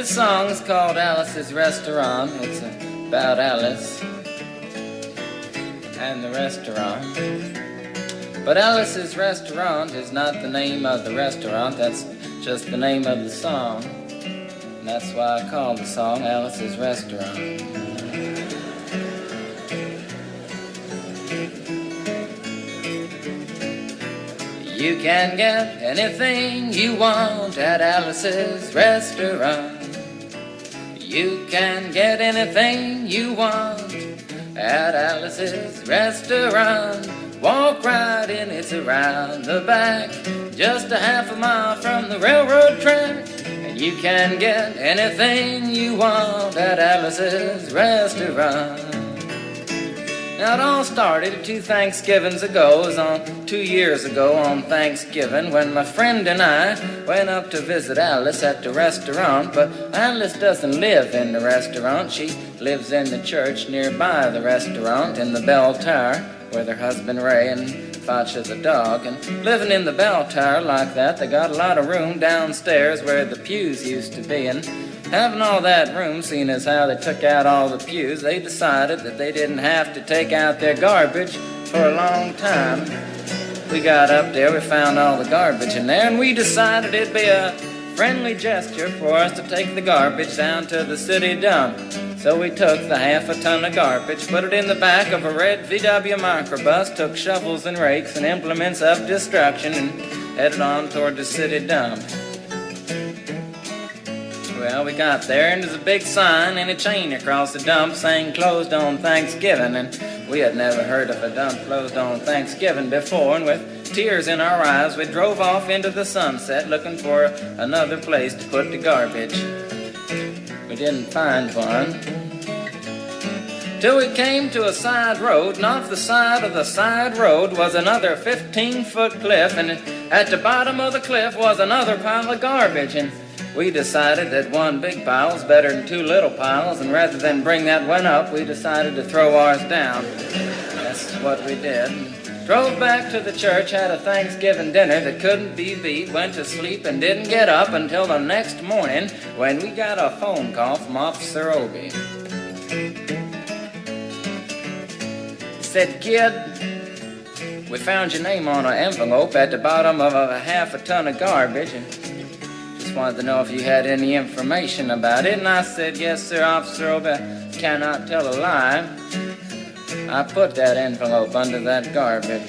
this song is called Alice's Restaurant. It's about Alice and the restaurant. But Alice's Restaurant is not the name of the restaurant, that's just the name of the song. And that's why I call the song Alice's Restaurant. You can get anything you want at Alice's Restaurant. You can get anything you want at Alice's Restaurant. Walk right in, it's around the back, just a half a mile from the railroad track. And you can get anything you want at Alice's Restaurant. Now it all started 2 Thanksgivings ago. It was on 2 years ago on Thanksgiving when my friend and I went up to visit Alice at the restaurant. But Alice doesn't live in the restaurant. She lives in the church nearby the restaurant in the bell tower with her husband Ray and Facha the dog. And living in the bell tower like that, they got a lot of room downstairs where the pews used to be. And having all that room, seeing as how they took out all the pews, they decided that they didn't have to take out their garbage for a long time. We got up there, we found all the garbage in there, and we decided it'd be a friendly gesture for us to take the garbage down to the city dump. So we took the half a ton of garbage, put it in the back of a red VW microbus, took shovels and rakes and implements of destruction, and headed on toward the city dump. Well, we got there, and there's a big sign and a chain across the dump saying closed on Thanksgiving, and we had never heard of a dump closed on Thanksgiving before, and with tears in our eyes, we drove off into the sunset looking for another place to put the garbage. We didn't find one till we came to a side road, and off the side of the side road was another 15-foot cliff, and at the bottom of the cliff was another pile of garbage. And we decided that one big pile was better than 2 little piles, and rather than bring that one up, we decided to throw ours down. That's what we did. Drove back to the church, had a Thanksgiving dinner that couldn't be beat, went to sleep and didn't get up until the next morning when we got a phone call from Officer Obie. He said, "Kid, we found your name on an envelope at the bottom of a half a ton of garbage, and just wanted to know if you had any information about it." And I said, "Yes, sir, Officer Obie, I cannot tell a lie. I put that envelope under that garbage."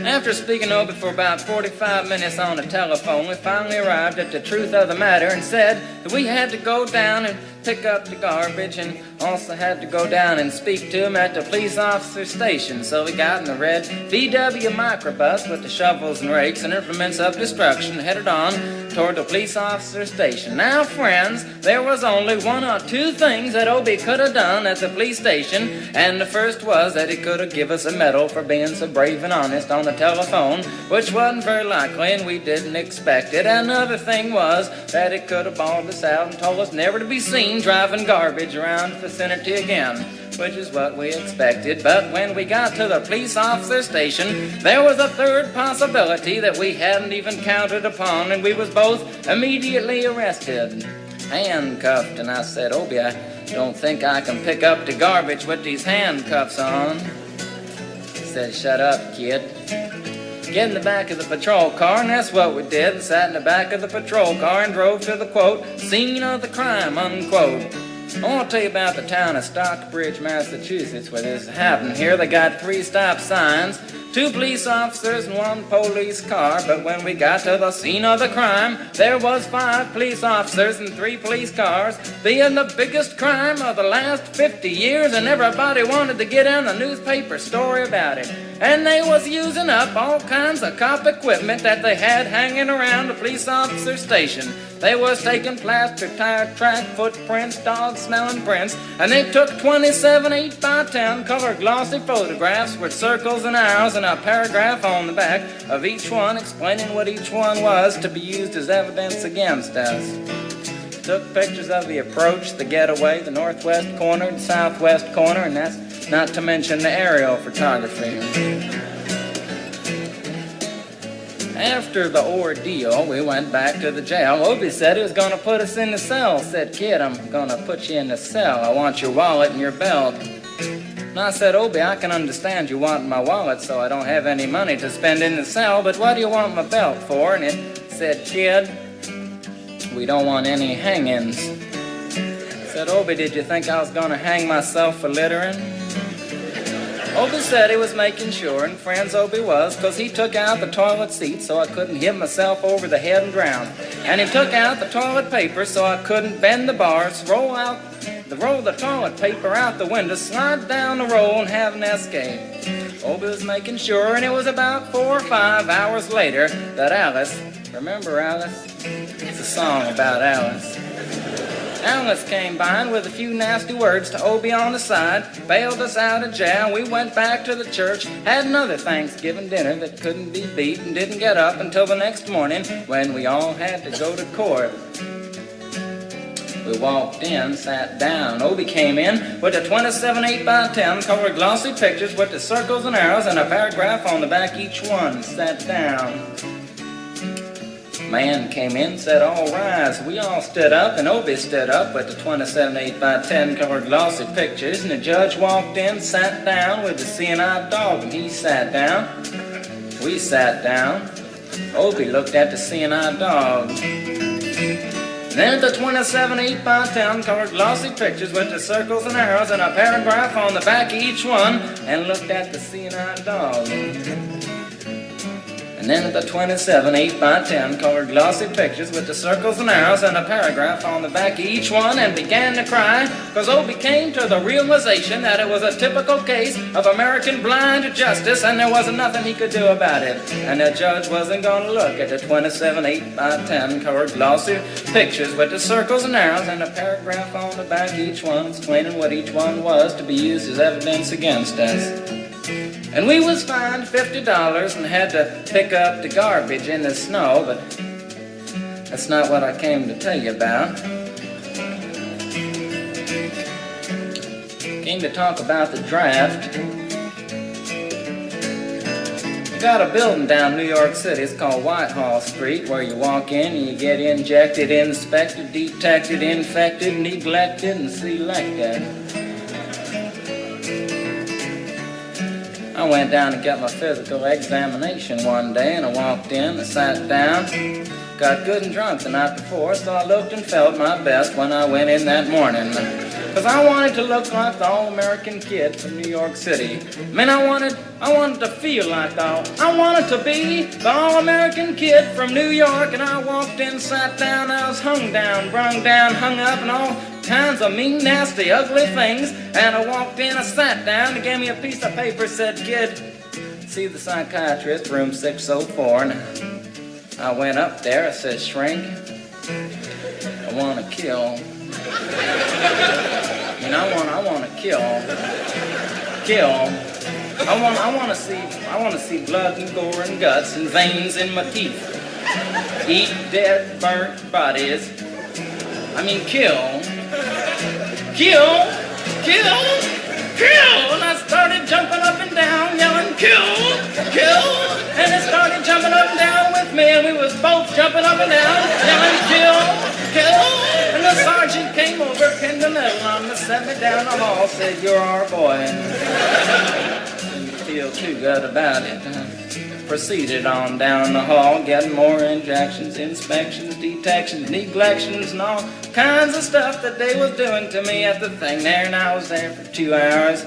After speaking to Obie for about 45 minutes on the telephone, we finally arrived at the truth of the matter and said that we had to go down and pick up the garbage and also had to go down and speak to him at the police officer station. So we got in the red VW microbus with the shovels and rakes and implements of destruction, headed on toward the police officer station. Now, friends, there was only 1 or 2 things that Obie could have done at the police station, and the first was that he could have given us a medal for being so brave and honest on the telephone, which wasn't very likely and we didn't expect it. Another thing was that he could have bawled us out and told us never to be seen driving garbage around the vicinity again, which is what we expected. But when we got to the police officer station, there was a third possibility that we hadn't even counted upon, and we was both immediately arrested, handcuffed. And I said, "Obie, I don't think I can pick up the garbage with these handcuffs on." He said, "Shut up, kid. Get in the back of the patrol car," and that's what we did. Sat in the back of the patrol car and drove to the, quote, scene of the crime, unquote. I want to tell you about the town of Stockbridge, Massachusetts, where this happened. Here they got 3 stop signs, 2 police officers and 1 police car. But when we got to the scene of the crime, there was 5 police officers and 3 police cars, being the biggest crime of the last 50 years, and everybody wanted to get in the newspaper story about it. And they was using up all kinds of cop equipment that they had hanging around the police officer station. They was taking plaster, tire track, footprints, dog-smelling prints, and they took 27 8x10 color glossy photographs with circles and arrows and a paragraph on the back of each one explaining what each one was to be used as evidence against us. Took pictures of the approach, the getaway, the northwest corner, the southwest corner, and that's not to mention the aerial photography. After the ordeal, we went back to the jail. Obie said he was going to put us in the cell. Said, kid, I'm going to put you in the cell. I want your wallet and your belt. And I said, Obie, I can understand you want my wallet so I don't have any money to spend in the cell, but what do you want my belt for? And it said, kid, we don't want any hangings. I said, Obie, did you think I was going to hang myself for littering? Obie said he was making sure, and friends Obie was, because he took out the toilet seat so I couldn't hit myself over the head and drown. And he took out the toilet paper so I couldn't bend the bars, roll the toilet paper out the window, slide down the roll and have an escape. Obie was making sure, and it was about 4 or 5 hours later that Alice, remember Alice? It's a song about Alice. Alice came by and with a few nasty words to Obie on the side, bailed us out of jail. We went back to the church, had another Thanksgiving dinner that couldn't be beat, and didn't get up until the next morning when we all had to go to court. We walked in, sat down. Obie came in with a 27 8x10 colored glossy pictures with the circles and arrows and a paragraph on the back each one. Sat down. Man came in, said, all rise. We all stood up, and Obie stood up with the 27 8x10 colored glossy pictures, and the judge walked in, sat down with the seeing-eyed dog, and he sat down. We sat down. Obie looked at the seeing-eyed dog. Then the 27 8x10 colored glossy pictures with the circles and arrows and a paragraph on the back of each one, and looked at the seeing-eyed dog. And then the 27 8x10 colored glossy pictures with the circles and arrows and a paragraph on the back of each one, and began to cry, because Obie came to the realization that it was a typical case of American blind justice, and there wasn't nothing he could do about it. And the judge wasn't going to look at the 27 8x10 colored glossy pictures with the circles and arrows and a paragraph on the back of each one, explaining what each one was to be used as evidence against us. And we was fined $50 and had to pick up the garbage in the snow, but that's not what I came to tell you about. Came to talk about the draft. We got a building down New York City. It's called Whitehall Street, where you walk in and you get injected, inspected, detected, infected, neglected, and selected. I went down to get my physical examination one day, and I walked in, I sat down, got good and drunk the night before, so I looked and felt my best when I went in that morning. Because I wanted to look like the all-American kid from New York City. I mean, I wanted to feel like I wanted to be the all-American kid from New York, and I walked in, sat down, I was hung down, brung down, hung up, and all kinds of mean, nasty, ugly things. And I walked in, I sat down, they gave me a piece of paper, said, kid, see the psychiatrist, room 604. And I went up there, I said, shrink, I want to kill. And I want to kill. I want to see blood and gore and guts and veins in my teeth. Eat dead, burnt bodies. I mean, kill. And I started jumping up and down, yelling, kill. And it started jumping up and down with me, and we was both jumping up and down, yelling, kill. And the sergeant came over, pinned a little on me, set me down the hall, said, you're our boy. And didn't feel too good about it. Proceeded on down the hall, getting more injections, inspections, detections, neglections, and all kinds of stuff that they was doing to me at the thing there. And I was there for 2 hours,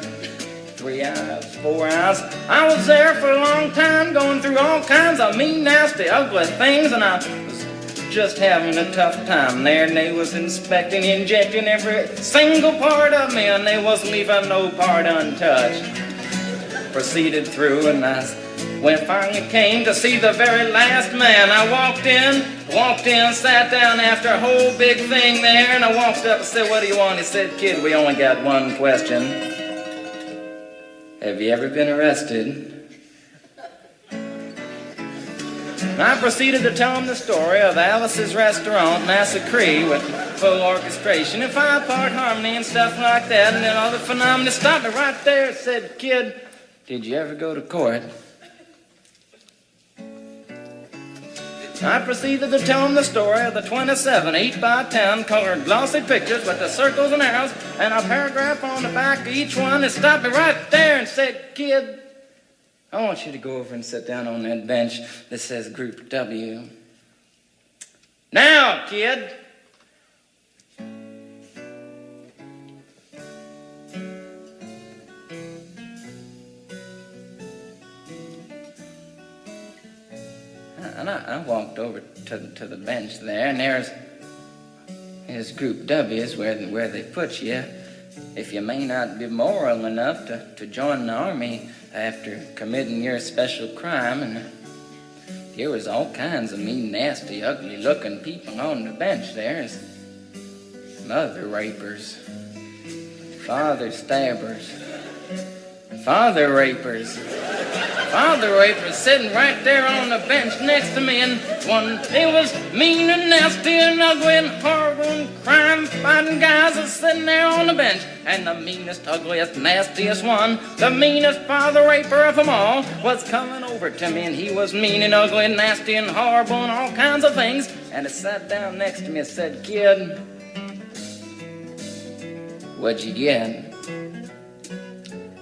3 hours, 4 hours. I was there for a long time, going through all kinds of mean, nasty, ugly things, and I was just having a tough time there. And they was inspecting, injecting every single part of me, and they wasn't leaving no part untouched. Proceeded through, and when it finally came to see the very last man, I walked in, sat down after a whole big thing there, and I walked up and said, what do you want? He said, kid, we only got one question. Have you ever been arrested? And I proceeded to tell him the story of Alice's Restaurant Massacre with full orchestration and 5-part harmony and stuff like that, and then all the phenomena. Stopped me right there and said, kid, did you ever go to court? I proceeded to tell him the story of the 27 8x10 colored glossy pictures with the circles and arrows and a paragraph on the back of each one. And stopped me right there and said, "Kid, I want you to go over and sit down on that bench that says Group W. Now, kid." And I walked over to the bench there, and there's Group W is where they put you if you may not be moral enough to join the army after committing your special crime. And there was all kinds of mean, nasty, ugly-looking people on the bench there. As mother rapers, father stabbers, father rapers sitting right there on the bench next to me, and one, they was mean and nasty and ugly and horrible and crime-fighting guys was sitting there on the bench. And the meanest, ugliest, nastiest one, the meanest father raper of them all, was coming over to me, and he was mean and ugly and nasty and horrible and all kinds of things. And he sat down next to me and said, "Kid, what'd you get?"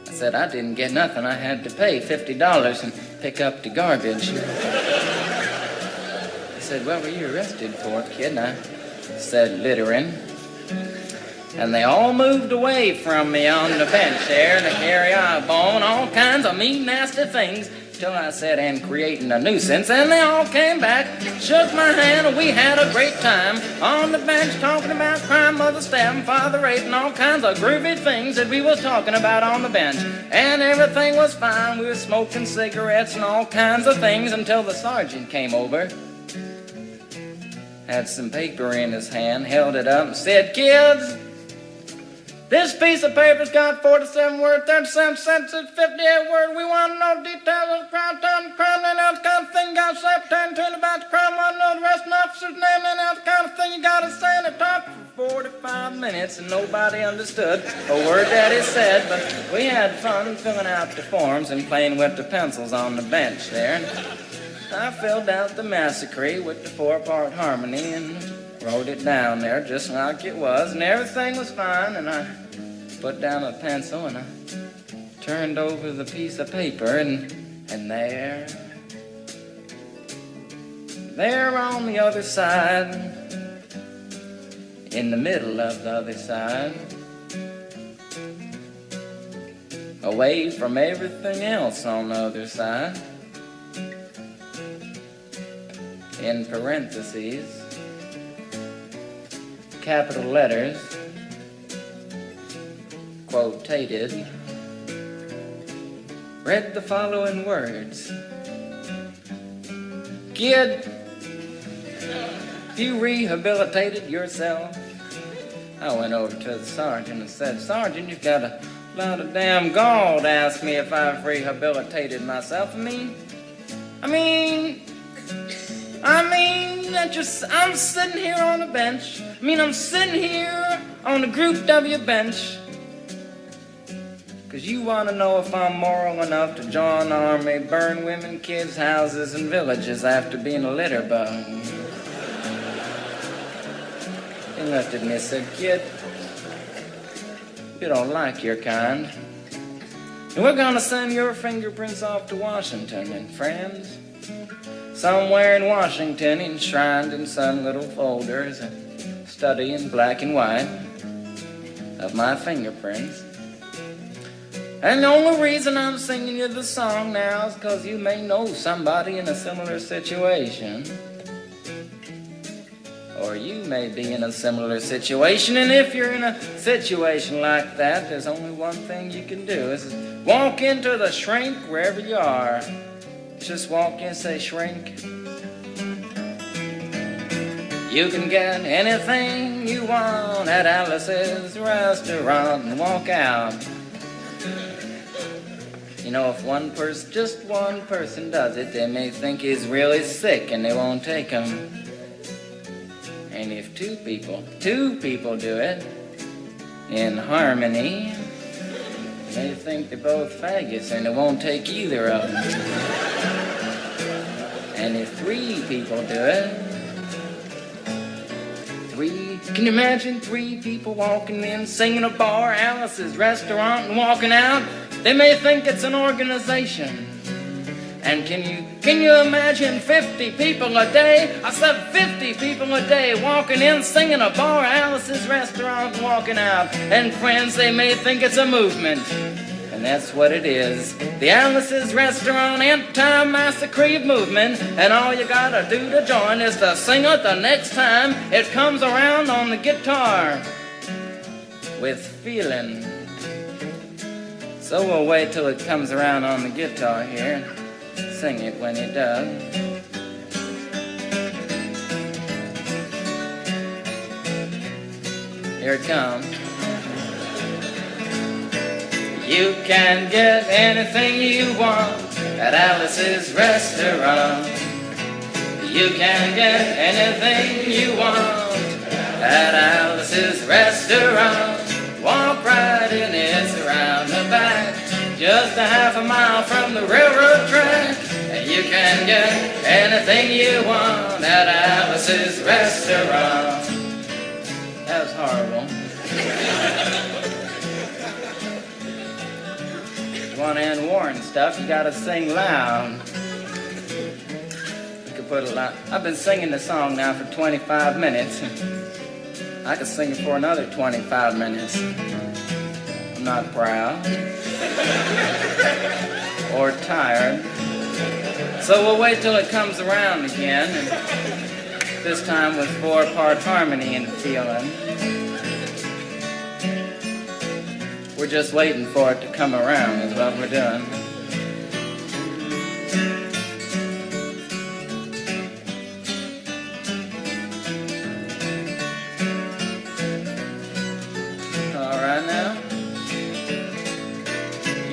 I said, "I didn't get nothing. I had to pay $50 and pick up the garbage." He said, "What were you arrested for, kid?" And I said, "Littering." And they all moved away from me on the bench there to carry eyeball and all kinds of mean, nasty things, till I said, "And creating a nuisance." And they all came back, shook my hand, and we had a great time on the bench talking about crime, mother stabbing, father raping, all kinds of groovy things that we was talking about on the bench. And everything was fine. We were smoking cigarettes and all kinds of things until the sergeant came over, had some paper in his hand, held it up and said, "Kids, this piece of paper's got 47 words, 37 sentences, 58 words. We want to know details of the crime, time, crime, and that kind of thing. You got to say, tell about the crime, want to know the rest of the officer's name, and that kind of thing. You got to say." And it talked for 45 minutes, and nobody understood a word that he said, but we had fun filling out the forms and playing with the pencils on the bench there. And I filled out the massacre with the 4-part harmony and wrote it down there just like it was, and everything was fine. And I put down a pencil and I turned over the piece of paper, and there on the other side, in the middle of the other side, away from everything else on the other side, in parentheses, capital letters, quotated, read the following words: "Kid, you rehabilitated yourself." I went over to the sergeant and said, "Sergeant, you've got a lot of damn gall to ask me if I've rehabilitated myself. I'm sitting here on a bench. I'm sitting here on the Group W bench because you want to know if I'm moral enough to join the army, burn women, kids' houses, and villages after being a litter bug." He looked at me and said, "Kid, you don't like your kind, and we're going to send your fingerprints off to Washington, and friends, somewhere in Washington, enshrined in some little folder, is a study in black and white of my fingerprints. And the only reason I'm singing you the song now is because you may know somebody in a similar situation. Or you may be in a similar situation, and if you're in a situation like that, there's only one thing you can do, is walk into the shrink wherever you are. Just walk in and say, 'Shrink, you can get anything you want at Alice's restaurant,' and walk out. You know, if just one person does it, they may think he's really sick and they won't take him. And if two people do it in harmony, they think they're both faggots and they won't take either of them. And if 3 people do it, 3, can you imagine 3 people walking in, singing a bar, Alice's restaurant, and walking out? They may think it's an organization. And can you imagine 50 people a day? I said 50 people a day walking in, singing a bar, Alice's restaurant, and walking out. And friends, they may think it's a movement. And that's what it is. The Alice's Restaurant Anti-Massacre Movement. And all you gotta do to join is to sing it the next time it comes around on the guitar with feeling. So we'll wait till it comes around on the guitar here. Sing it when it does. Here it comes. You can get anything you want at Alice's Restaurant. You can get anything you want at Alice's Restaurant. Walk right in, it's around the back, just a half a mile from the railroad track. And you can get anything you want at Alice's Restaurant. That was horrible. If you want to end war and stuff, you gotta sing loud. You could put a lot. I've been singing the song now for 25 minutes. I could sing it for another 25 minutes. I'm not proud or tired. So we'll wait till it comes around again, and this time with 4-part harmony and feeling. We're just waiting for it to come around is what we're doing.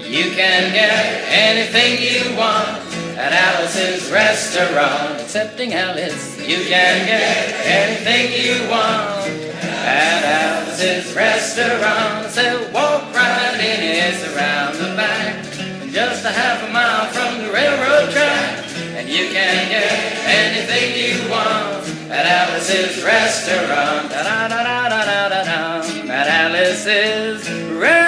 You can get anything you want at Alice's Restaurant. Excepting Alice, you can get anything you want at Alice's Restaurant. So walk right in, it's around the back, just a half a mile from the railroad track. And you can get anything you want at Alice's Restaurant. Da da da da da da da. At Alice's Restaurant.